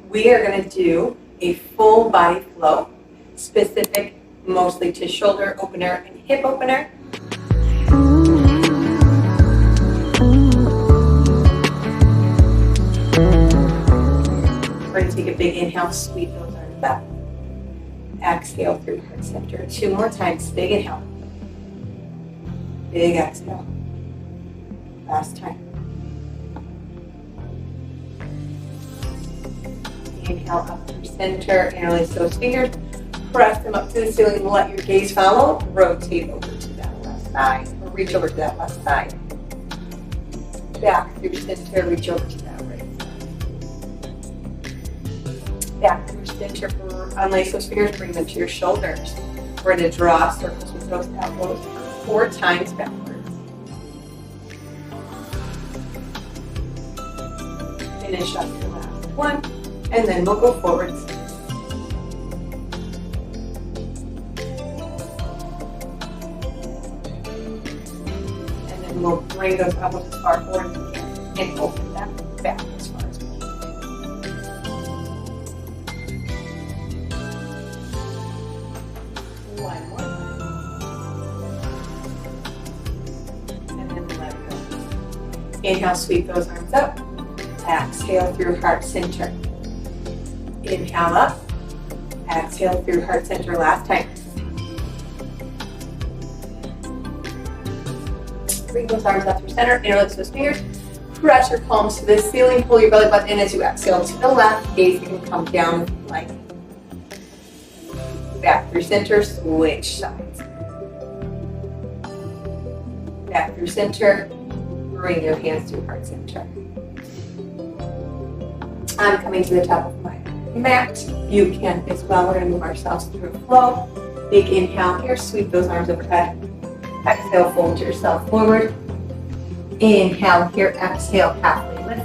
We are going to do a full body flow, specific mostly to shoulder opener and hip opener. We're going to take a big inhale, sweep those arms up. Exhale through heart center. 2 more times, big inhale. Big exhale. Last time. Inhale up through center, interlace those fingers, press them up to the ceiling, let your gaze follow, rotate over to that left side, or reach over to that left side. Back through center, reach over to that right side. Back through center, unlace those fingers, bring them to your shoulders. We're going to draw circles with those elbows 4 times backwards. Finish up the last one. And then we'll go forwards. And then we'll bring those elbows as far forward as we can and open that back as far as we can. One more. And then let it go. Inhale, sweep those arms up. Exhale through heart center. Inhale up, exhale through heart center last time. Bring those arms up through center, interlace those fingers, press your palms to the ceiling, pull your belly button in as you exhale to the left, gaze can come down if you like. Back through center, switch sides. Back through center, bring your hands to heart center. I'm coming to the top of my mat. You can as well. We're going to move ourselves through a flow. Big inhale here, sweep those arms overhead. Exhale, fold yourself forward. Inhale here, exhale, halfway lift.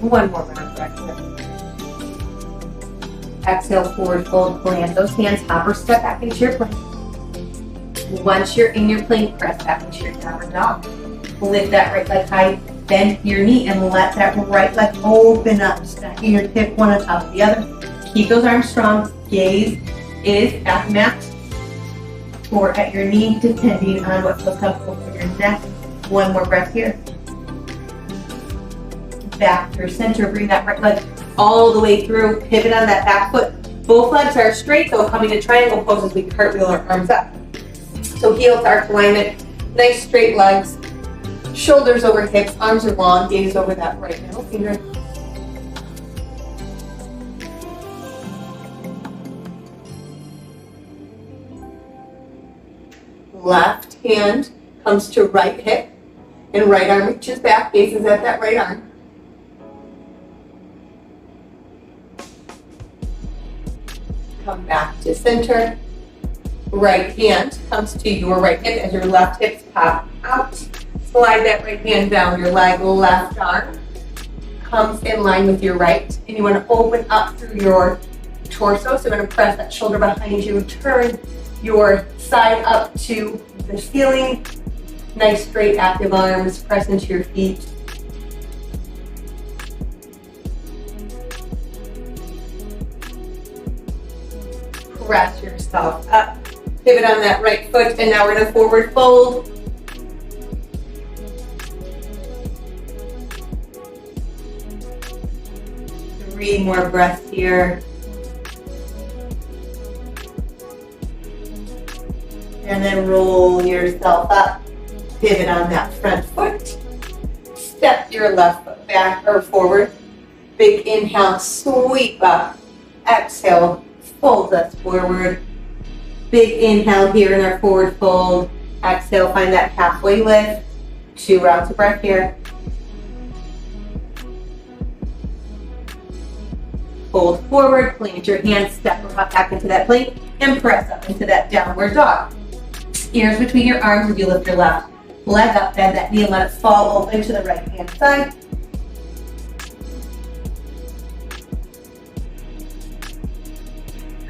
One more round, exhale. Exhale, forward fold, plant those hands, hop or step back into your plank. Once you're in your plank, press back into your downward dog. Lift that right leg high. Bend your knee and let that right leg open up, stacking your hip one on top of the other. Keep those arms strong. Gaze is at the mat or at your knee, depending on what feels comfortable for your neck. One more breath here. Back through center, bring that right leg all the way through. Pivot on that back foot. Both legs are straight, so coming to triangle pose as we cartwheel our arms up. So heel to arch alignment, nice straight legs. Shoulders over hips, arms are long, gaze over that right middle finger. Left hand comes to right hip, and right arm reaches back, gazes at that right arm. Come back to center. Right hand comes to your right hip as your left hips pop out. Slide that right hand down your leg, left arm comes in line with your right, and you want to open up through your torso. So you're going to press that shoulder behind you, turn your side up to the ceiling. Nice straight active arms, press into your feet. Press yourself up, pivot on that right foot, and now we're going to forward fold. Three more breaths here. And then roll yourself up. Pivot on that front foot. Step your left foot back or forward. Big inhale, sweep up. Exhale, fold us forward. Big inhale here in our forward fold. Exhale, find that halfway lift. 2 rounds of breath here. Fold forward, plant your hands, step back into that plank, and press up into that downward dog. Ears between your arms as you lift your left leg up, bend that knee and let it fall open to the right hand side.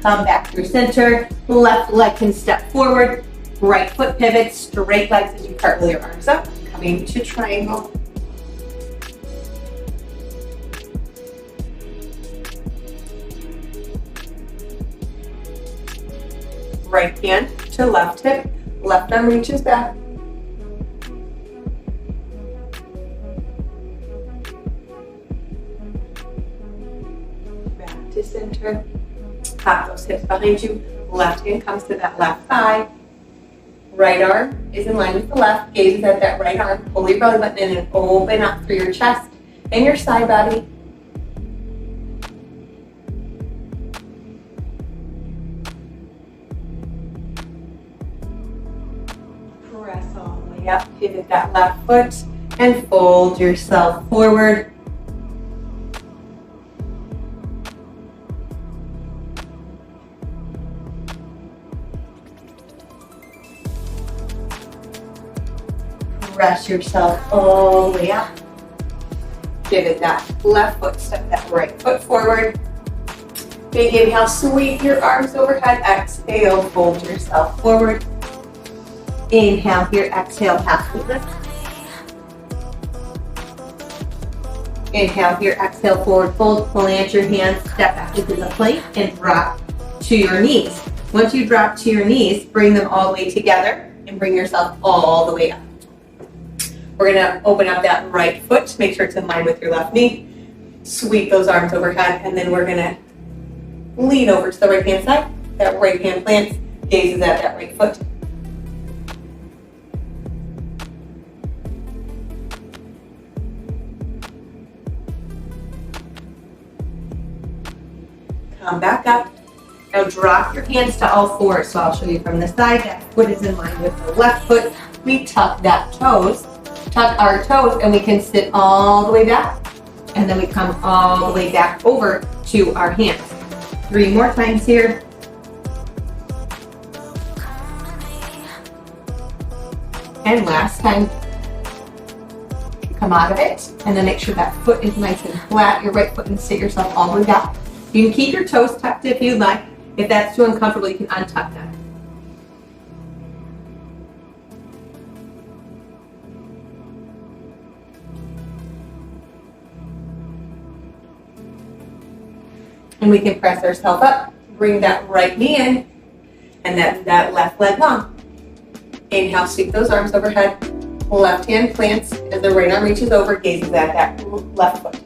Come back through center, left leg can step forward, right foot pivots, straight legs as you cartwheel your arms up, coming to triangle. Right hand to left hip, left arm reaches back. Back to center. Pop those hips behind you. Left hand comes to that left thigh. Right arm is in line with the left. Gaze is at that right arm. Pull your belly button in and open up through your chest and your side body. Press all the way up. Pivot that left foot and fold yourself forward. Press yourself all the way up. Pivot that left foot, step that right foot forward. Big inhale, sweep your arms overhead. Exhale, fold yourself forward. Inhale here, exhale, halfway lift. Inhale here, exhale, forward fold. Plant your hands, step back into the plank and drop to your knees. Once you drop to your knees, bring them all the way together and bring yourself all the way up. We're gonna open up that right foot, make sure it's in line with your left knee. Sweep those arms overhead, and then we're gonna lean over to the right hand side. That right hand plants, gazes at that right foot. Come back up. Now drop your hands to all fours. So I'll show you from the side. That foot is in line with the left foot. We tuck that toes. Tuck our toes and we can sit all the way back. And then we come all the way back over to our hands. 3 more times here. And last time. Come out of it. And then make sure that foot is nice and flat. Your right foot, and sit yourself all the way back. You can keep your toes tucked if you'd like. If that's too uncomfortable, you can untuck them. And we can press ourselves up, bring that right knee in, and that left leg long. Inhale, sweep those arms overhead. Left hand plants as the right arm reaches over, gazes at that left foot.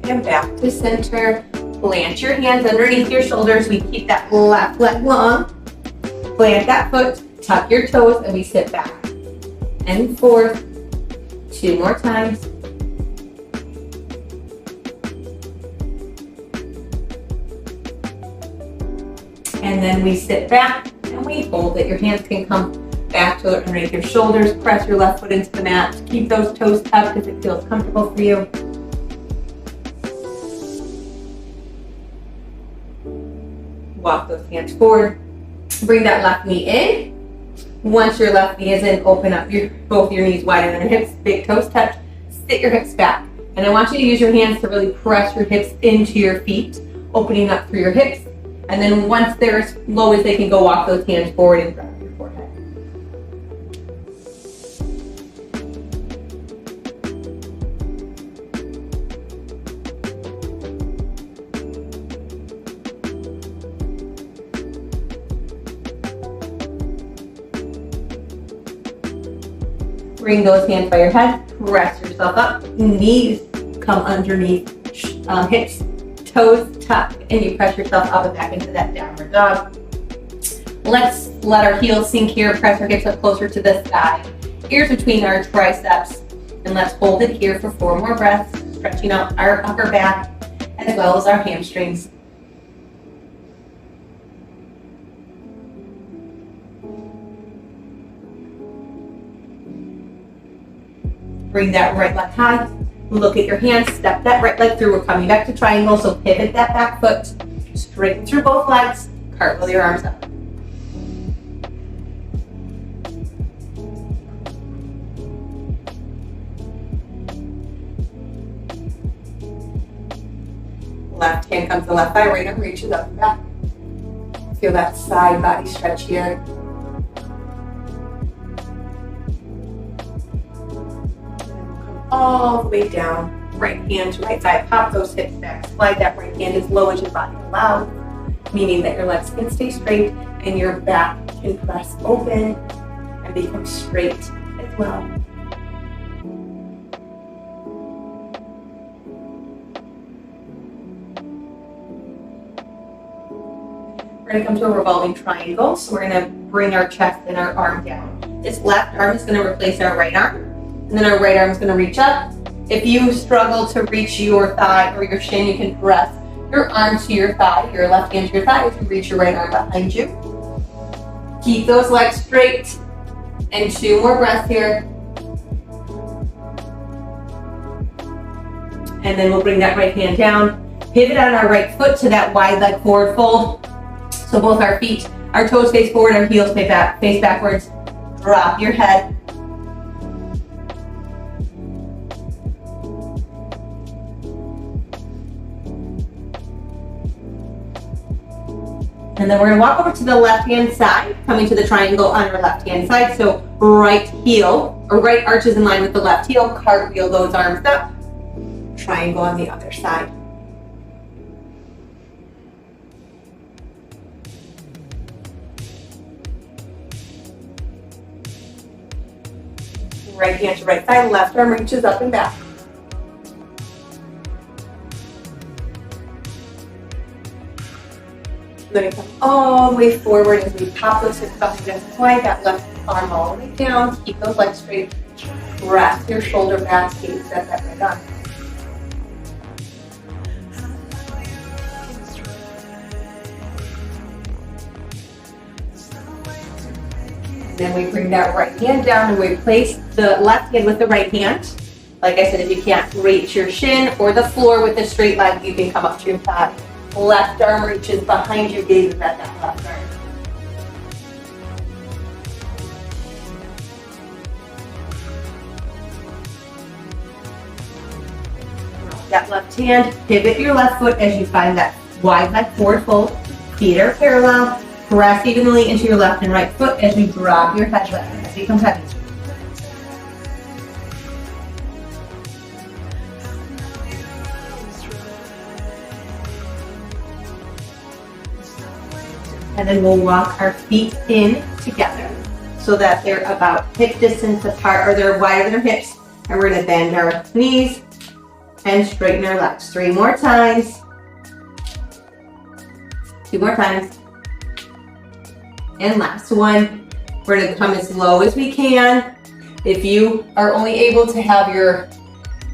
And back to center. Plant your hands underneath your shoulders. We keep that left leg long. Plant that foot. Tuck your toes and we sit back and forth. 2 more times. And then we sit back and we fold it. Your hands can come back to underneath your shoulders. Press your left foot into the mat. Keep those toes tucked if it feels comfortable for you. Walk those hands forward. Bring that left knee in. Once your left knee is in, open up both your knees wider than your hips. Big toes touch. Sit your hips back. And I want you to use your hands to really press your hips into your feet, opening up through your hips. And then once they're as low as they can go, walk those hands forward and drop your forehead. Bring those hands by your head, press yourself up, knees come underneath hips, toes tuck, and you press yourself up and back into that downward dog. Let's let our heels sink here, press our hips up closer to the sky, ears between our triceps, and let's hold it here for 4 more breaths, stretching out our upper back as well as our hamstrings. Bring that right leg high. Look at your hands. Step that right leg through. We're coming back to triangle, so pivot that back foot. Straighten through both legs. Cartwheel your arms up. Left hand comes to the left thigh, right arm reaches up and back. Feel that side body stretch here. all the way down. Right hand to right side, pop those hips back, slide that right hand as low as your body allows, meaning that your legs can stay straight and your back can press open and become straight as well. We're going to come to a revolving triangle, so we're going to bring our chest and our arm down. This left arm is going to replace our right arm, and then our right arm is going to reach up. If you struggle to reach your thigh or your shin, you can press your arm to your thigh, your left hand to your thigh, to reach your right arm behind you. Keep those legs straight, and 2 more breaths here. And then we'll bring that right hand down, pivot on our right foot to that wide leg forward fold. So both our feet, our toes face forward, our heels face backwards. Drop your head. And then we're gonna walk over to the left-hand side, coming to the triangle on our left-hand side. So right heel, or right arch is in line with the left heel, cartwheel those arms up, triangle on the other side. Right hand to right side, left arm reaches up and back. Then we come all the way forward as we pop those hips up and slide that left arm all the way down. Keep those legs straight. Press your shoulder back, gaze at that right arm. Then we bring that right hand down and we place the left hand with the right hand. Like I said, if you can't reach your shin or the floor with a straight leg, you can come up to your thigh. Left arm reaches behind you, gazes at that left arm. That left hand, pivot your left foot as you find that wide leg forward fold. Feet are parallel. Press evenly into your left and right foot as you drop your head, let your head become heavy. And then we'll walk our feet in together so that they're about hip distance apart, or they're wider than our hips. And we're gonna bend our knees and straighten our legs. 3 more times. 2 more times. And last one. We're gonna come as low as we can. If you are only able to have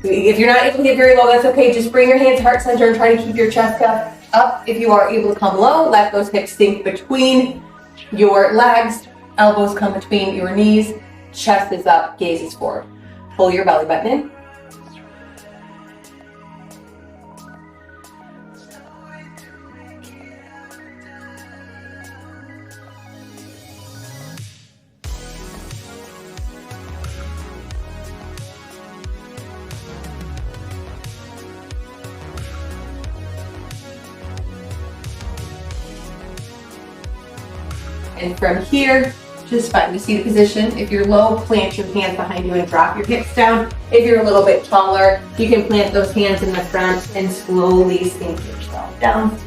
if you're not able to get very low, that's okay. Just bring your hands heart center and try to keep your chest up. If you are able to come low, let those hips sink between your legs, elbows come between your knees, chest is up, gaze is forward. Pull your belly button in. And from here, just find the seated position. If you're low, plant your hands behind you and drop your hips down. If you're a little bit taller, you can plant those hands in the front and slowly sink yourself down.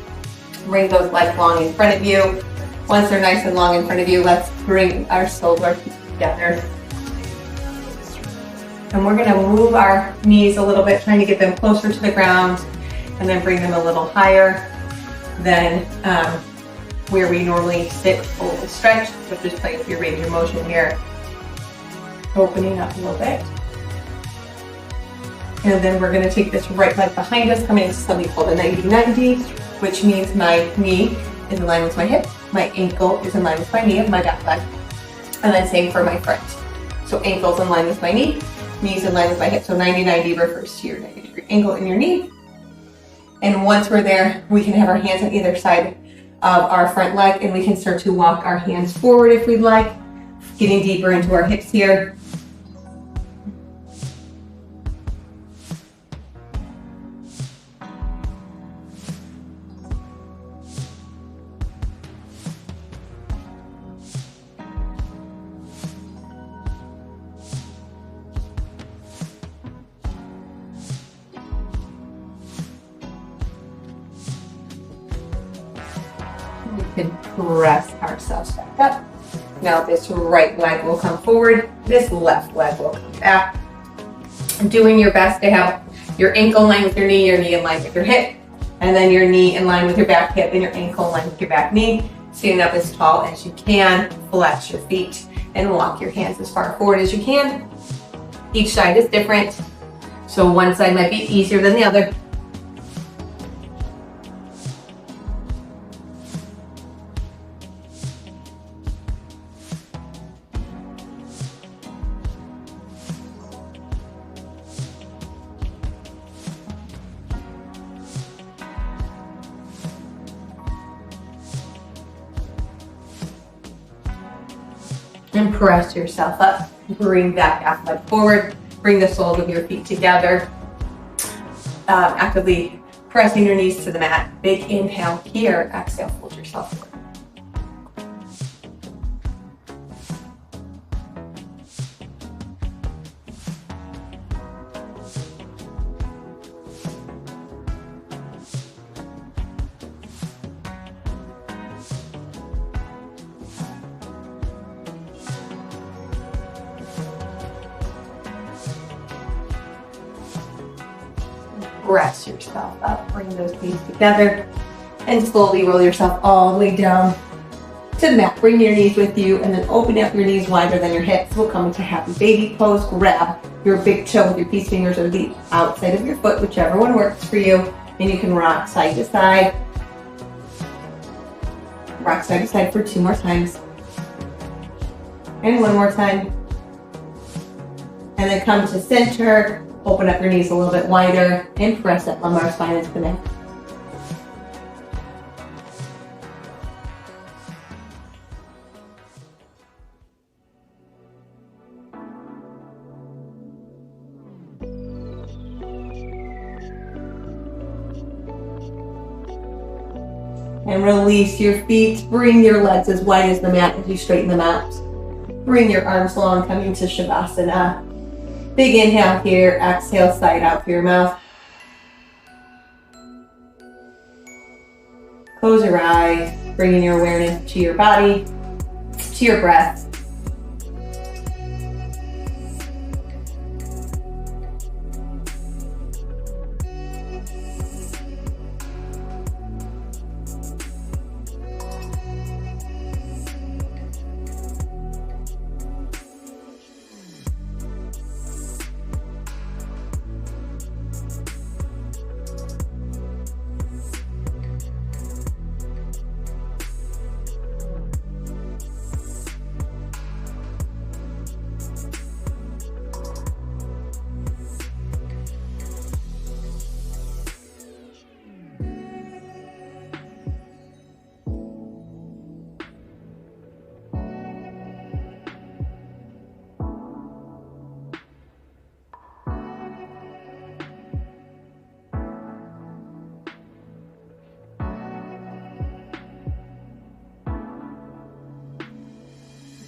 Bring those legs long in front of you. Once they're nice and long in front of you, let's bring our shoulders together. And we're gonna move our knees a little bit, trying to get them closer to the ground, and then bring them a little higher than where we normally sit, fold, and stretch. So just play with your range of motion here. Opening up a little bit. And then we're gonna take this right leg behind us, coming into something called a 90-90, which means my knee is in line with my hip, my ankle is in line with my knee of my back leg, and then same for my front. So ankle's in line with my knee, knee's in line with my hip. So 90-90 refers to your 90-degree angle in your knee. And once we're there, we can have our hands on either side of our front leg, and we can start to walk our hands forward if we'd like, getting deeper into our hips here. press ourselves back up. Now this right leg will come forward, this left leg will come back. Doing your best to have your ankle in line with your knee in line with your hip, and then your knee in line with your back hip and your ankle in line with your back knee. Stand up as tall as you can, flex your feet, and walk your hands as far forward as you can. Each side is different, so one side might be easier than the other. And press yourself up. Bring that half leg forward. Bring the soles of your feet together. Actively pressing your knees to the mat. Big inhale here. Exhale, fold yourself forward. Press yourself up, bring those knees together, and slowly roll yourself all the way down to the mat. Bring your knees with you, and then open up your knees wider than your hips. We'll come into happy baby pose. Grab your big toe with your peace fingers or the outside of your foot, whichever one works for you, and you can rock side to side. Rock side to side for 2 more times. And 1 more time. And then come to center. Open up your knees a little bit wider and press that lumbar spine into the mat. And release your feet. Bring your legs as wide as the mat as you straighten them out. Bring your arms long, coming to Shavasana. Big inhale here, exhale, side out through your mouth. Close your eyes, bringing your awareness to your body, to your breath.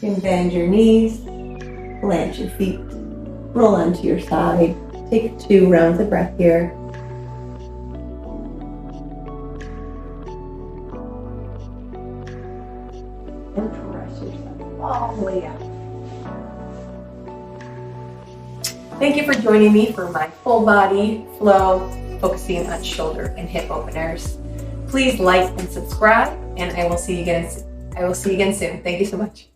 You can bend your knees, plant your feet, roll onto your side. Take 2 rounds of breath here. And press yourself all the way out. Thank you for joining me for my full body flow, focusing on shoulder and hip openers. Please like and subscribe, and I will see you again soon. Thank you so much.